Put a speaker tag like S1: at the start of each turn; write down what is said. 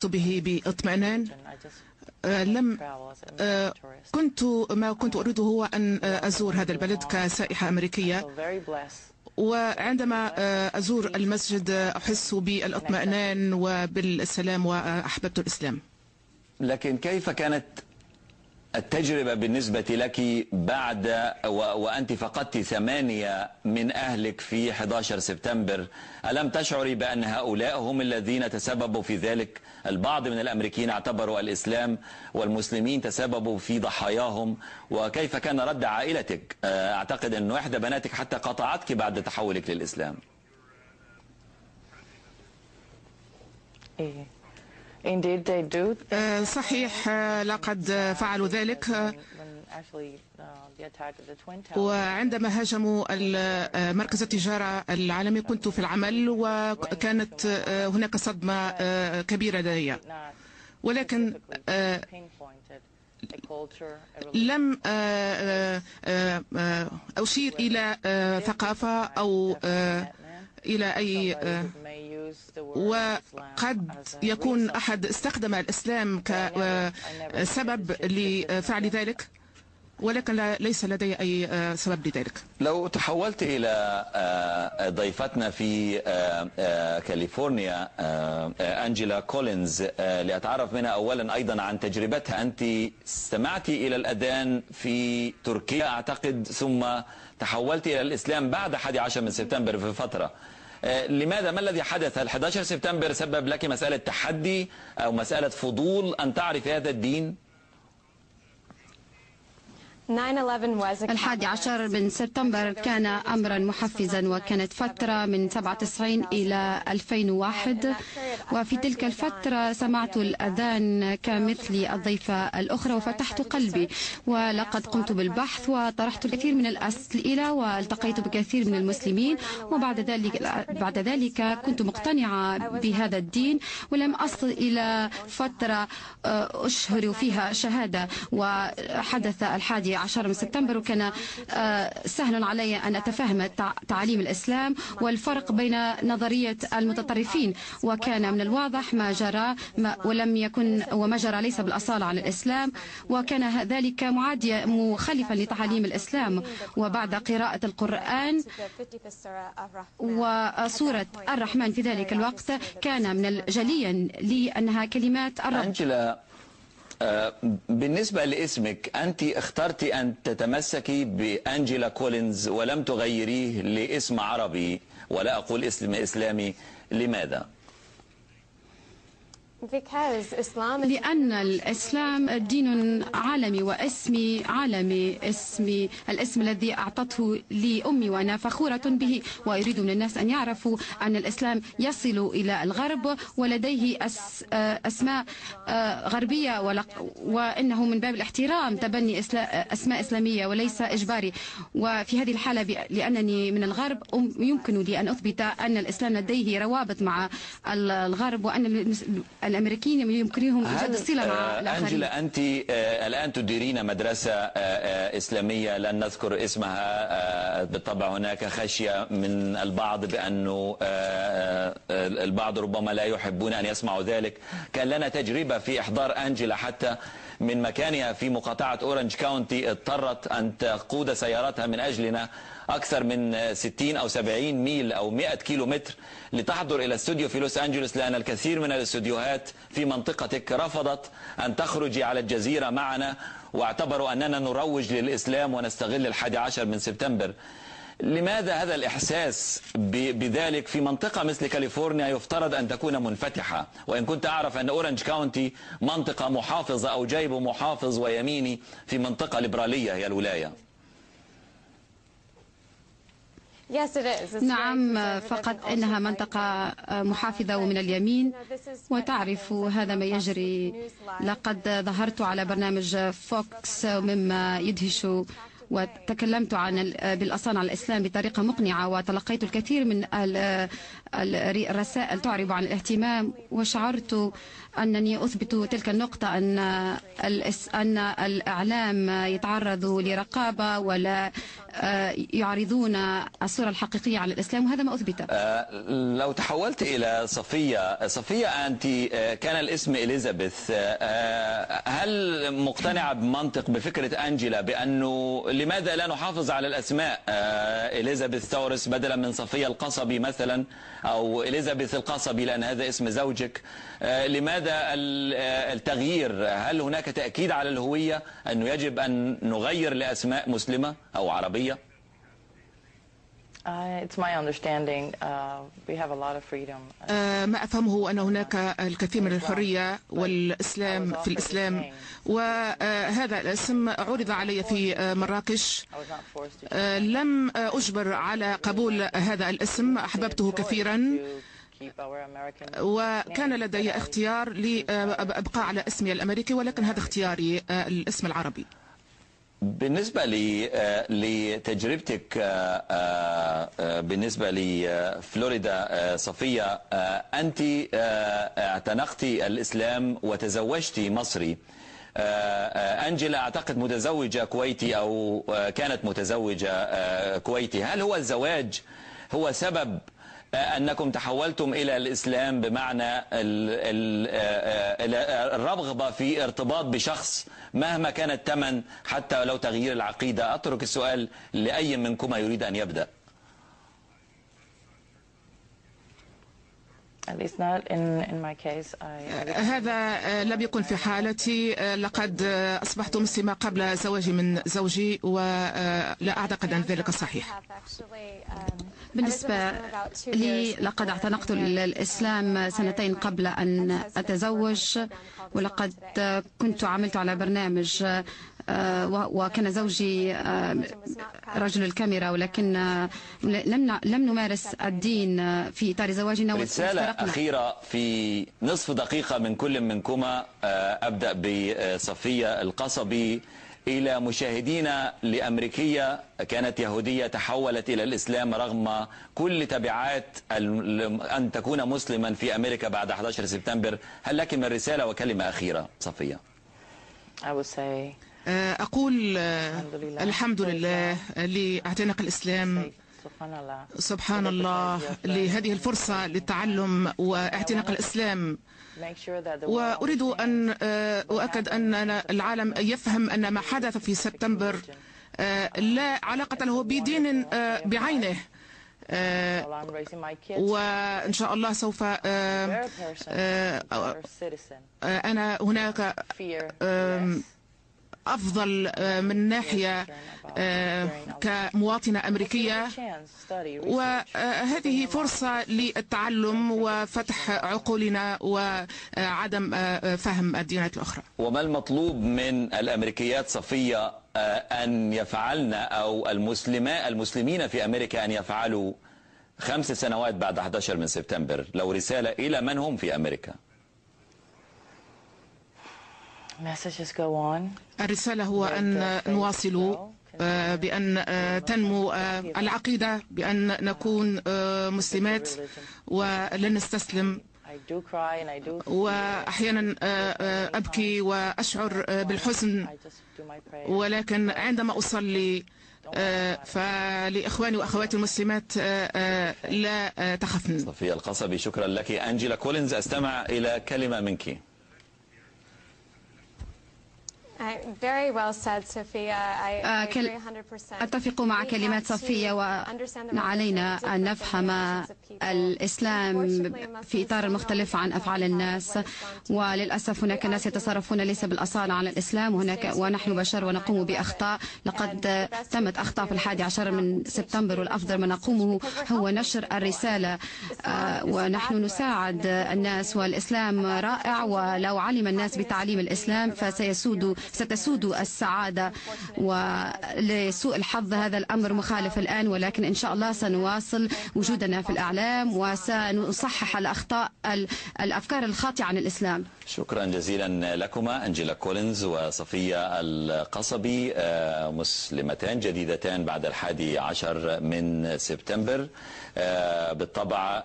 S1: به باطمئنان. ما كنت أريده هو أن أزور هذا البلد كسائحة أمريكية، وعندما أزور المسجد أحس بالاطمئنان وبالسلام وأحببت الإسلام.
S2: لكن كيف كانت التجربة بالنسبة لك بعد وأنت فقدت 8 من أهلك في 11 سبتمبر؟ ألم تشعري بأن هؤلاء هم الذين تسببوا في ذلك؟ البعض من الأمريكيين اعتبروا الإسلام والمسلمين تسببوا في ضحاياهم، وكيف كان رد عائلتك؟ أعتقد أن إحدى بناتك حتى قطعتك بعد تحولك للإسلام.
S3: Indeed they do.
S1: صحيح، لقد فعلوا ذلك. وعندما هاجموا مركز التجارة العالمي كنت في العمل، وكانت هناك صدمة كبيرة لدي، ولكن لم أشير إلى ثقافة أو إلى أي، وقد يكون أحد استخدم الإسلام كسبب لفعل ذلك، ولكن ليس لدي أي سبب لذلك.
S2: لو تحولت إلى ضيفتنا في كاليفورنيا أنجيلا كولينز لأتعرف منها أولا أيضا عن تجربتها. أنت استمعت إلى الأذان في تركيا أعتقد، ثم تحولت إلى الإسلام بعد 11 من سبتمبر في فترة. لماذا؟ ما الذي حدث؟ هل 11 سبتمبر سبب لك مسألة تحدي أو مسألة فضول أن تعرف هذا الدين؟
S4: 11 من سبتمبر كان أمرا محفزا، وكانت فترة من 97 إلى 2001، وفي تلك الفترة سمعت الأذان كمثل الضيفة الأخرى وفتحت قلبي، ولقد قمت بالبحث وطرحت الكثير من الأسئلة والتقيت بكثير من المسلمين، وبعد ذلك كنت مقتنعة بهذا الدين، ولم أصل إلى فترة أشهر فيها شهادة. وحدث 11 من سبتمبر، وكان سهل علي أن أتفهم تعاليم الإسلام والفرق بين نظرية المتطرفين، وكان من الواضح ما جرى ولم يكن وما جرى ليس بالأصالة على الإسلام، وكان ذلك معاديا مخالفا لتعاليم الإسلام. وبعد قراءة القرآن وسورة الرحمن في ذلك الوقت كان من الجلي لي أنها كلمات الرب.
S2: أنجيلا، بالنسبة لاسمك، أنت اخترت أن تتمسكي بأنجيلا كولينز ولم تغيريه لاسم عربي، ولا أقول اسم إسلامي. لماذا؟
S4: لأن الإسلام دين عالمي واسمي عالمي، الاسم الذي أعطته لي أمي وأنا فخورة به، وأريد من الناس أن يعرفوا أن الإسلام يصل إلى الغرب ولديه أسماء غربية، وإنه من باب الاحترام تبني أسماء إسلامية وليس إجباري. وفي هذه الحالة لأنني من الغرب يمكن لي أن أثبت أن الإسلام لديه روابط مع الغرب، وأن الأمريكيين يمكنهم إيجاد الصلة مع الآخرين.
S2: أنجيلا، أنت الآن تديرين مدرسة إسلامية لن نذكر اسمها، بالطبع هناك خشية من البعض بأنه البعض ربما لا يحبون أن يسمعوا ذلك. كان لنا تجربة في إحضار أنجيلا حتى من مكانها في مقاطعة أورنج كاونتي، اضطرت أن تقود سيارتها من أجلنا أكثر من 60 أو 70 ميل أو 100 كيلو متر لتحضر إلى الاستوديو في لوس أنجلوس، لأن الكثير من الاستوديوهات في منطقتك رفضت أن تخرجي على الجزيرة معنا، واعتبروا أننا نروج للإسلام ونستغل 11 من سبتمبر. لماذا هذا الإحساس بذلك في منطقة مثل كاليفورنيا يفترض أن تكون منفتحة؟ وإن كنت أعرف أن أورنج كاونتي منطقة محافظة أو جايب محافظ ويميني في منطقة ليبرالية هي الولاية.
S4: نعم، فقط إنها منطقة محافظة ومن اليمين، وتعرف هذا ما يجري. لقد ظهرت على برنامج فوكس مما يدهش وتكلمت عن بالأصالة عن الإسلام بطريقة مقنعة، وتلقيت الكثير من الرسائل تعرب عن الاهتمام، وشعرت أنني أثبت تلك النقطة أن الإعلام يتعرض لرقابة ولا يعرضون الصورة الحقيقية على الإسلام، وهذا ما أثبته.
S2: لو تحولت إلى صفية أنت كان الاسم إليزابيث، هل مقتنعة بفكرة أنجيلا بأنه لماذا لا نحافظ على الأسماء إليزابيث تورس بدلا من صفية القصبي مثلا، أو إليزابيث القصبي لأن هذا اسم زوجك؟ لماذا التغيير؟ هل هناك تأكيد على الهوية أنه يجب أن نغير لأسماء مسلمة أو عربية؟
S3: It's my understanding we have a lot of freedom.
S1: ما أفهمه أن هناك الكثير من الحرية والإسلام في الإسلام، وهذا الاسم عرض علي في مراكش. لم أجبر على قبول هذا الاسم، أحببته كثيرا وكان لدي اختيار لأبقى على اسمي الأمريكي، ولكن هذا اختياري الاسم العربي.
S2: بالنسبة لتجربتك بالنسبة لفلوريدا صفية، أنت اعتنقت الإسلام وتزوجت مصري. أنجيلا أعتقد متزوجة كويتي أو كانت متزوجة كويتي. هل هو الزواج هو سبب أنكم تحولتم إلى الإسلام، بمعنى الرغبة في ارتباط بشخص مهما كان الثمن حتى لو تغيير العقيدة؟ أترك السؤال لأي منكما يريد أن يبدأ.
S1: هذا لم يكن في حالتي. لقد أصبحت مسلمة قبل زواجي من زوجي، ولا أعتقد أن ذلك صحيح.
S4: بالنسبة لي لقد اعتنقت الإسلام سنتين قبل أن أتزوج، ولقد كنت عملت على برنامج وكان زوجي رجل الكاميرا، ولكن لم نمارس الدين في إطار زواجنا.
S2: رسالة أخيرة في نصف دقيقة من كل منكما، أبدأ بصفية القصبي، إلى مشاهدينا لأمريكية كانت يهودية تحولت إلى الإسلام رغم كل تبعات أن تكون مسلما في أمريكا بعد 11 سبتمبر. هل لك من رسالة وكلمة أخيرة صفية؟
S1: أقول الحمد لله لاعتناق الإسلام. سبحان الله لهذه الفرصة للتعلم واعتناق الإسلام، وأريد أن أؤكد أن العالم يفهم أن ما حدث في سبتمبر لا علاقة له بدين بعينه، وإن شاء الله سوف أنا هناك أفضل من ناحية كمواطنة أمريكية، وهذه فرصة للتعلم وفتح عقولنا وعدم فهم الديانات الأخرى.
S2: وما المطلوب من الأمريكيات صفية أن يفعلن، أو المسلمين في أمريكا أن يفعلوا 5 سنوات بعد 11 من سبتمبر؟ لو رسالة إلى من هم في أمريكا.
S1: الرسالة هو أن نواصل بأن تنمو العقيدة، بأن نكون مسلمات ولن نستسلم. وأحيانا أبكي وأشعر بالحزن، ولكن عندما أصلي فلإخواني وأخواتي المسلمات لا تخفن.
S2: صفية القصبي، شكرا لك. أنجيلا كولينز، أستمع إلى كلمة منك.
S4: أتفق مع كلمات صفية، وعلينا أن نفهم الإسلام في إطار مختلف عن أفعال الناس. وللأسف هناك ناس يتصرفون ليس بالأصالة على الإسلام، ونحن بشر ونقوم بأخطاء. لقد تمت أخطاء في 11 من سبتمبر، والأفضل ما نقومه هو نشر الرسالة، ونحن نساعد الناس. والإسلام رائع، ولو علم الناس بتعليم الإسلام فسيسود ستسود السعادة، ولسوء الحظ هذا الأمر مخالف الآن، ولكن إن شاء الله سنواصل وجودنا في الإعلام وسنصحح الأفكار الخاطئة عن الإسلام.
S2: شكرا جزيلا لكما أنجيلا كولينز وصفية القصبي، مسلمتان جديدتان بعد 11 من سبتمبر بالطبع.